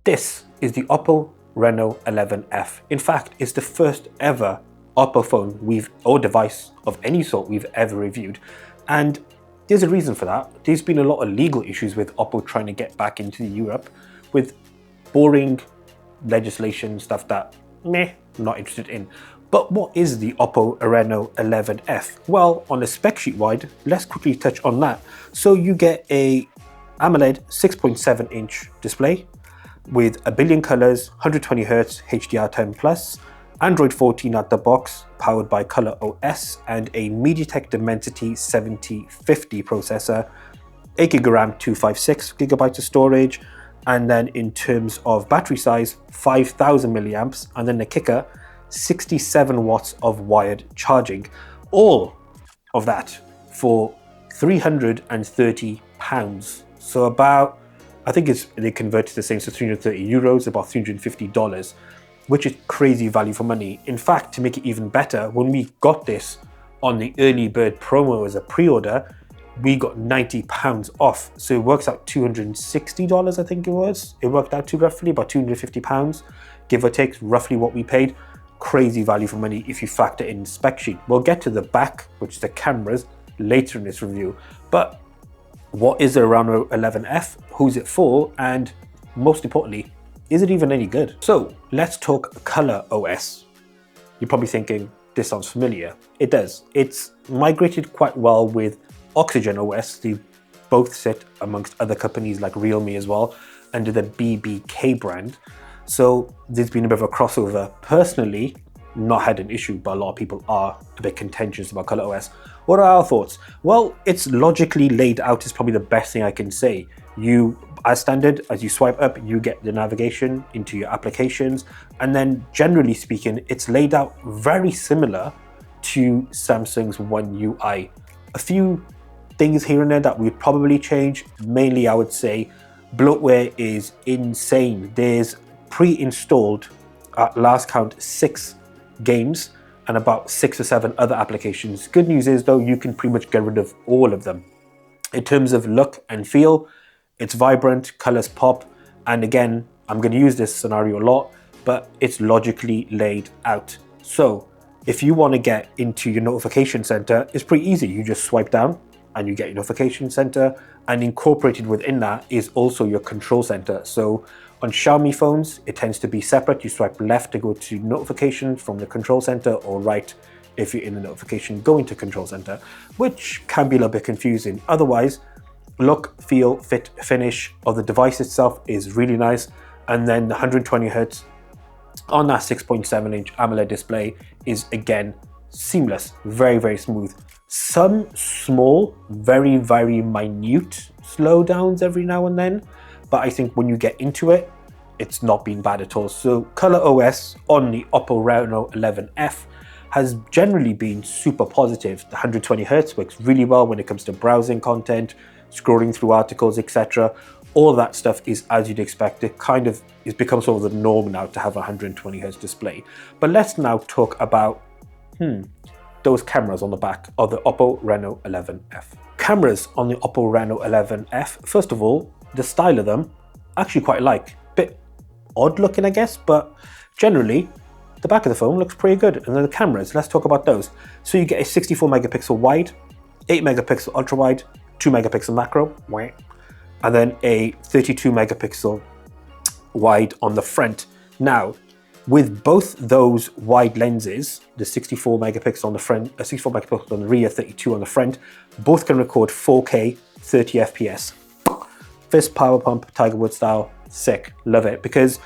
This is the Oppo Reno11 F. In fact, it's the first ever Oppo phone or device of any sort we've ever reviewed. And there's a reason for that. There's been a lot of legal issues with Oppo trying to get back into Europe with boring legislation, stuff that I'm not interested in. But what is the Oppo Reno11 F? Well, on the spec sheet wide, let's quickly touch on that. So you get a AMOLED 6.7-inch display with a billion colors, 120Hz HDR10+, Android 14 out the box, powered by Color OS, and a MediaTek Dimensity 7050 processor, 8GB RAM, 256GB of storage, and then in terms of battery size, 5000 milliamps, and then the kicker, 67 watts of wired charging. All of that for £330. So about, I think they converted the same to €330, about $350, which is crazy value for money. In fact, to make it even better, when we got this on the early bird promo as a pre-order, we got £90 off. So it works out $260, I think it was. It worked out to roughly about £250, give or take, roughly what we paid. Crazy value for money if you factor in the spec sheet. We'll get to the back, which is the cameras, later in this review. But what is the Reno 11F? Who's it for? And most importantly, is it even any good? So let's talk Color OS. You're probably thinking, this sounds familiar. It does. It's migrated quite well with Oxygen OS. They both sit amongst other companies like Realme as well under the BBK brand. So there's been a bit of a crossover. Personally, not had an issue, but a lot of people are a bit contentious about Color OS. What are our thoughts? Well, it's logically laid out is probably the best thing I can say. As standard, as you swipe up, you get the navigation into your applications. And then generally speaking, it's laid out very similar to Samsung's One UI. A few things here and there that we'd probably change. Mainly, I would say bloatware is insane. There's pre-installed, at last count, 6 games and about 6 or 7 other applications. Good news is though, you can pretty much get rid of all of them. In terms of look and feel, it's vibrant, colors pop, and again, I'm going to use this scenario a lot, but it's logically laid out. So if you want to get into your notification center, it's pretty easy. You just swipe down and you get your notification center, and incorporated within that is also your control center. So on Xiaomi phones, it tends to be separate. You swipe left to go to notification from the control center, or right if you're in the notification going to control center, which can be a little bit confusing. Otherwise, look, feel, fit, finish of the device itself is really nice. And then the 120Hz on that 6.7-inch AMOLED display is again seamless, very, very smooth. Some small, very, very minute slowdowns every now and then, but I think when you get into it, it's not been bad at all. So Color OS on the Oppo Reno11 F has generally been super positive. The 120Hz works really well when it comes to browsing content, scrolling through articles, etc. All that stuff is as you'd expect. It kind of has become sort of the norm now to have a 120Hz display. But let's now talk about those cameras on the back of the Oppo Reno11 F. Cameras on the Oppo Reno11 F, first of all, the style of them, actually quite like. Bit odd looking, I guess, but generally, the back of the phone looks pretty good. And then the cameras, let's talk about those. So you get a 64 megapixel wide, 8 megapixel ultra wide, 2 megapixel macro, and then a 32 megapixel wide on the front. Now, with both those wide lenses, the 64 megapixel on the front, 64 megapixel on the rear, 32 on the front, both can record 4K 30 FPS. Fist power pump, Tiger Woods style, sick, love it. Because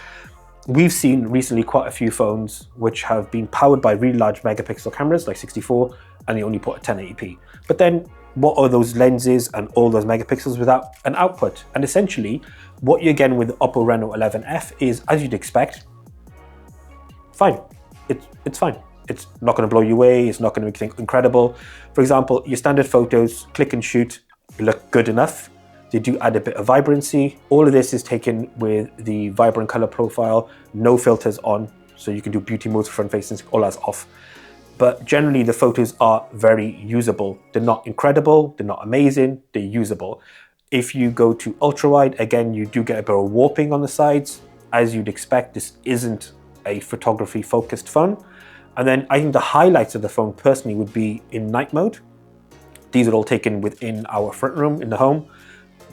we've seen recently quite a few phones which have been powered by really large megapixel cameras like 64, and they only put a 1080p. But then what are those lenses and all those megapixels without an output? And essentially, what you're getting with the Oppo Reno11 F is, as you'd expect, fine. It's fine. It's not going to blow you away. It's not going to make you think incredible. For example, your standard photos, click and shoot, look good enough. They do add a bit of vibrancy. All of this is taken with the vibrant color profile, no filters on, so you can do beauty modes, front facing, all that's off. But generally the photos are very usable. They're not incredible, they're not amazing, they're usable. If you go to ultra wide, again, you do get a bit of warping on the sides. as you'd expect, this isn't a photography focused phone. And then I think the highlights of the phone personally would be in night mode. These are all taken within our front room in the home.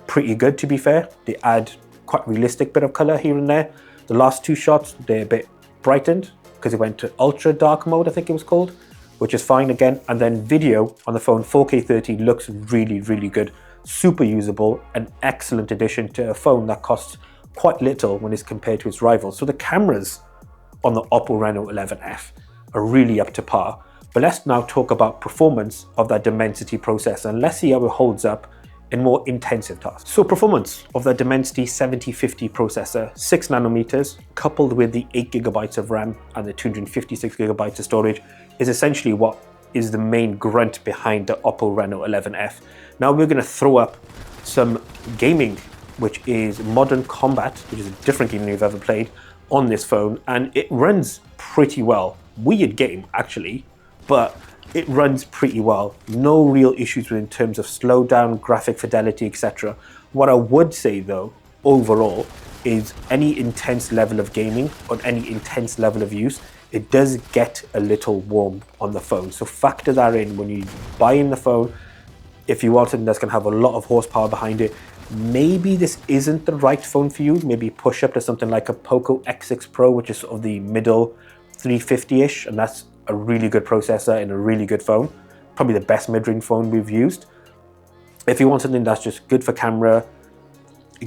Pretty good, to be fair. They add quite realistic bit of color here and there. The last two shots, they're a bit brightened because it went to ultra dark mode, I think it was called, which is fine again. And then video on the phone, 4K 30, looks really, really good. Super usable, an excellent addition to a phone that costs quite little when it's compared to its rivals. So the cameras on the Oppo Reno11 F are really up to par. But let's now talk about performance of that Dimensity processor, and let's see how it holds up in more intensive tasks. So performance of the Dimensity 7050 processor, 6 nanometers, coupled with the 8 gigabytes of RAM and the 256 gigabytes of storage, is essentially what is the main grunt behind the Oppo Reno11 F. Now we're gonna throw up some gaming, which is Modern Combat, which is a different game you've ever played, on this phone, and it runs pretty well. Weird game, actually, but it runs pretty well. No real issues with in terms of slowdown, graphic fidelity, etc. What I would say though, overall, is any intense level of gaming or any intense level of use, it does get a little warm on the phone. So factor that in when you buy in the phone. If you want something that's gonna have a lot of horsepower behind it, maybe this isn't the right phone for you. Maybe push up to something like a Poco X6 Pro, which is sort of the middle 350-ish, and that's a really good processor and a really good phone. Probably the best mid-range phone we've used. If you want something that's just good for camera,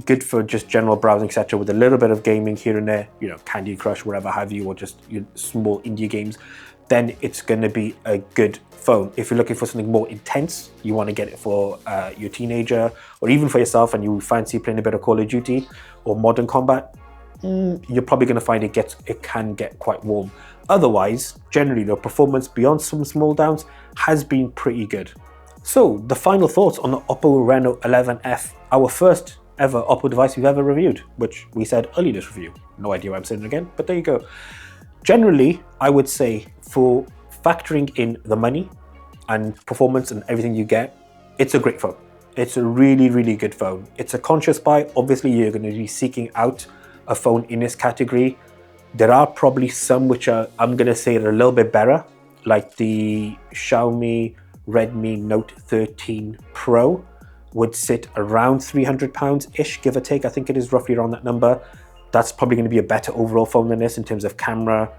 good for just general browsing, etc., with a little bit of gaming here and there, you know, Candy Crush, whatever have you, or just your small indie games, then it's going to be a good phone. If you're looking for something more intense, you want to get it for your teenager, or even for yourself, and you fancy playing a bit of Call of Duty or Modern Combat, you're probably going to find it can get quite warm. Otherwise, generally, the performance beyond some small downs has been pretty good. So the final thoughts on the Oppo Reno11 F, our first ever Oppo device we've ever reviewed, which we said earlier in this review. No idea why I'm saying it again, but there you go. Generally, I would say for factoring in the money and performance and everything you get, it's a great phone. It's a really, really good phone. It's a conscious buy. Obviously, you're going to be seeking out a phone in this category. There are probably some which are, I'm going to say, are a little bit better, like the Xiaomi Redmi Note 13 Pro would sit around £300-ish, give or take. I think it is roughly around that number. That's probably going to be a better overall phone than this in terms of camera.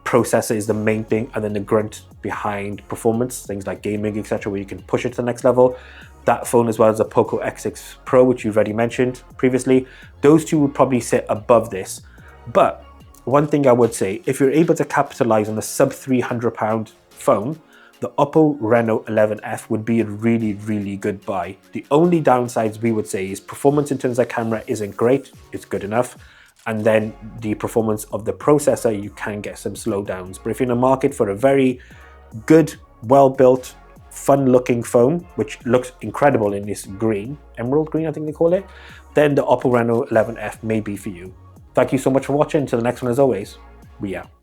Processor is the main thing, and then the grunt behind performance, things like gaming, etc., where you can push it to the next level. That phone, as well as the Poco X6 Pro, which you've already mentioned previously, those two would probably sit above this. But one thing I would say, if you're able to capitalize on a sub £300 phone, the Oppo Reno11 F would be a really, really good buy. The only downsides we would say is performance in terms of camera isn't great, it's good enough. And then the performance of the processor, you can get some slowdowns. But if you're in the market for a very good, well-built, fun-looking phone, which looks incredible in this green, emerald green I think they call it, then the Oppo Reno11 F may be for you. Thank you so much for watching. Until the next one, as always, we out.